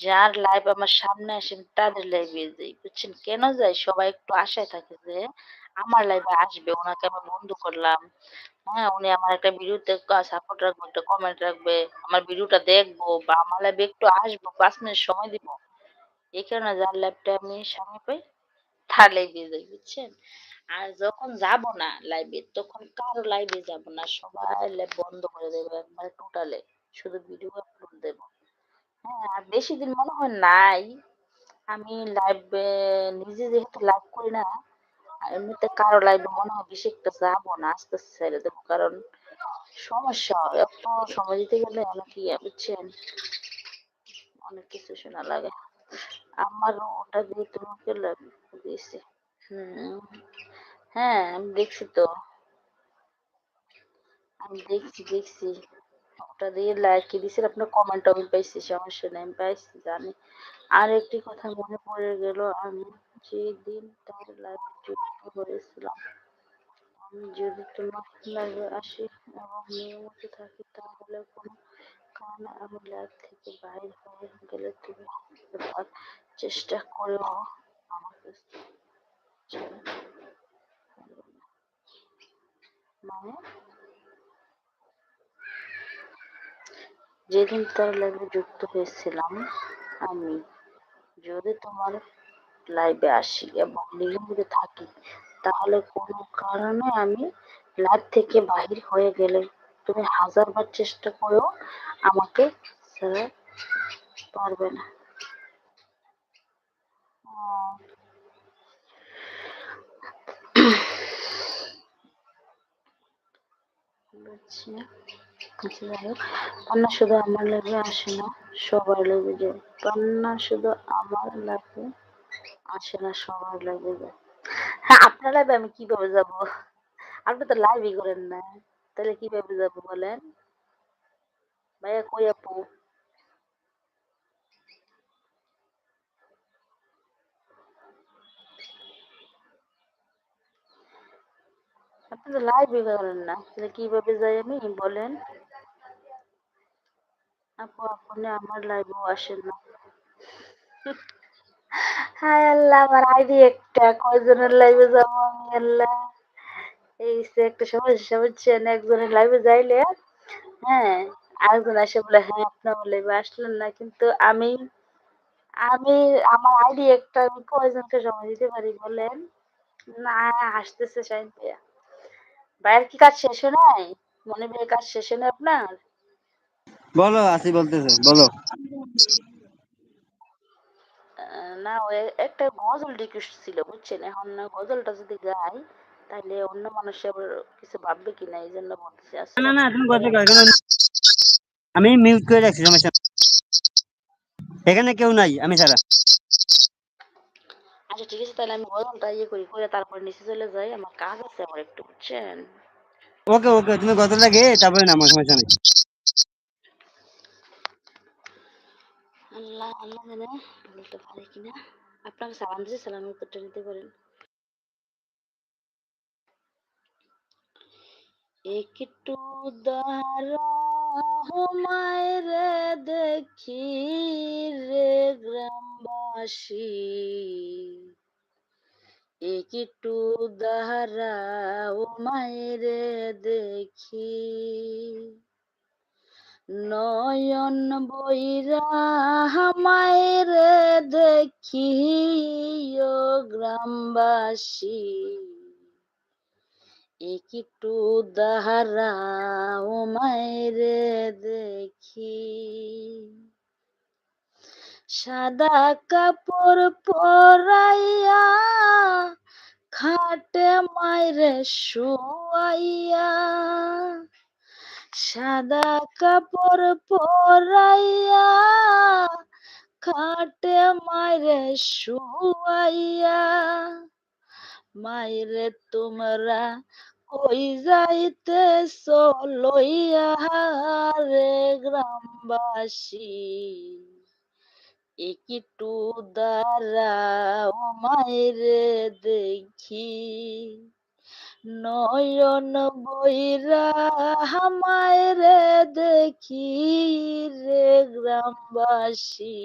যার লাইভ আমার সামনে আসে আমি তাদের লাইভে যাই। বুঝছেন? কেন যাই? সবাই একটু আশায় থাকে যে আমার লাইভে আসবে। উনাকে আমি বন্ধু করলাম। হ্যাঁ? উনি আমার একটা ভিডিওতে সাপোর্ট রাখবে, একটা কমেন্ট রাখবে, আমার ভিডিওটা দেখবো বা আমার লাইভে একটু আসবো, ৫ মিনিট সময় দিব। এই কারণে যার লাইভটা আমি সময় পাই তার লাইভে যাই। বুঝছেন? আর যখন যাব না লাইভে তখন কারো লাইভে যাব না। সবার লাইভ বন্ধ করে দেব একবারে টোটালে। শুধু ভিডিও আপলোড দেব। হ্যাঁ, আর বেশি দিন মনে হয় নাই। আমি লাইভে নিজে যেহেতু লাইভ করি না, এমনিতে কারো লাইভে মনে হয় বেশি একটা যাবো না। আস্তে, আস্তে ছেড়ে দেব। কারণ সমস্যা হয়। এত সময় দিতে গেলে অনেক ইয়ে বুঝছেন? অনেক কিছু শোনা লাগে। আমারও ওটা দিয়ে তোমাকে লাইভ দিয়েছি। হুম। হ্যাঁ, আমি দেখছি তো। আমি দেখছি। ওটা দিয়ে লাইক দিয়েছিল আপনার কমেন্ট আমি পাইছি সমস্যা নেই আমি পাইছি জানি। আর একটি কথা মনে পড়ে গেল আমি যেদিন তার লাইভে যুক্ত হয়েছিলাম আমি যদি তোমার লাইভে আসি এবং নিয়মিত থাকি তাহলে কোনো কারণে আমি লাইভ থেকে বাইরে হয়ে গেলে তুমি এবার চেষ্টা করেও আমাকে ছেড়ে ফেলবে না। মানে যেদিন তার লাইভে যুক্ত হয়েছিলাম আমি যদি তোমার লাইভে আসি এবং নিয়মিত থাকি তাহলে কোনো কারণে আমি লাইভ থেকে বাহির হয়ে গেলে তুমি হাজারবার চেষ্টা করেও আমাকে ছেড়ে পারবে না। বুঝছি। আচ্ছা যাই হোক, পান্না শুধু আমার লাইভে আসে না সবার লাইভে যায়। পান্না শুধু আমার লাইভে আসে না সবার লাইভে যায়। হ্যাঁ, আপনার লাইভে আমি কিভাবে যাব? আপনি তো লাইভই করেন না। তাহলে কিভাবে যাব বলেন? ভাইয়া কই আপু? আপনি তো লাইভই করেন না। তাহলে কিভাবে যাই আমি বলেন? আপু আপনি আমার লাইভেও আসেন না। হায় আল্লাহ আমার আইডি একটা কয়জনের লাইভে যাবো আমি আল্লাহ। এই হচ্ছে একটা সমস্যা বুঝছেন একজনের লাইভে যাইলে হ্যাঁ আরেকজন এসে বলে হ্যাঁ আপনি আমার লাইভে আসলেন না কিন্তু আমি আমি আমার আইডি একটা আমি কয়জনকে সময় দিতে পারি বলেন? না আসতেছে শাহিন ভাইয়া। ভাইয়ের কি কাজ শেষ হয় নাই? মনির ভাইয়ের কাজ শেষ হয় নাই আপনার? বলো আসি বলতেছে বলো। না ওই একটা গজল রিকোয়েস্ট ছিল বুঝছেন এখন গজলটা যদি গাই তাহলে অন্য মানুষ আবার কিছু ভাববে কিনা এই জন্য বলতেছি না না আসসালামু না তুমি আলাইকুম কথা ভাইয়া। কও, এখানে আমি মিউট করে রাখছি সমস্যা নেই। এখানে কেউ নাই আমি ছাড়া। আচ্ছা ঠিক আছে তাহলে আমি গজলটা ইয়ে করি করে তারপরে নিচে চলে যাই আমার কাজ আছে আমার একটু বুঝছেন। ওকে ওকে তুমি গতটা গিয়ে তারপরে নামো সমস্যা নেই। আল্লাহ আল্লাহ জানে বলতে পারি কিনা আপনাকে সালাম দিয়েছি সালামের উত্তরটা নিতে পারেন। একটু দাঁড়াও মায়েরে দেখি রে গ্রামবাসী একটু দাঁড়াও মায়েরে দেখি নয়ন বইরা মায়েরে দেখি ও গ্রামবাসী একটু দাঁড়াও মায়েরে দেখি সাদা কাপড় পরাইয়া খাটে মায়েরে শুয়াইয়া সাদা কাপড় পরাইয়া খাটে মায়েরে শুয়াইয়া মায়েরে তোমরা কই যাইতেছ লইয়া রে গ্রামবাসী একটু দাঁড়াও মায়েরে দেখি নয়ন বইরা মায়েরে দেখি রে গ্রামবাসী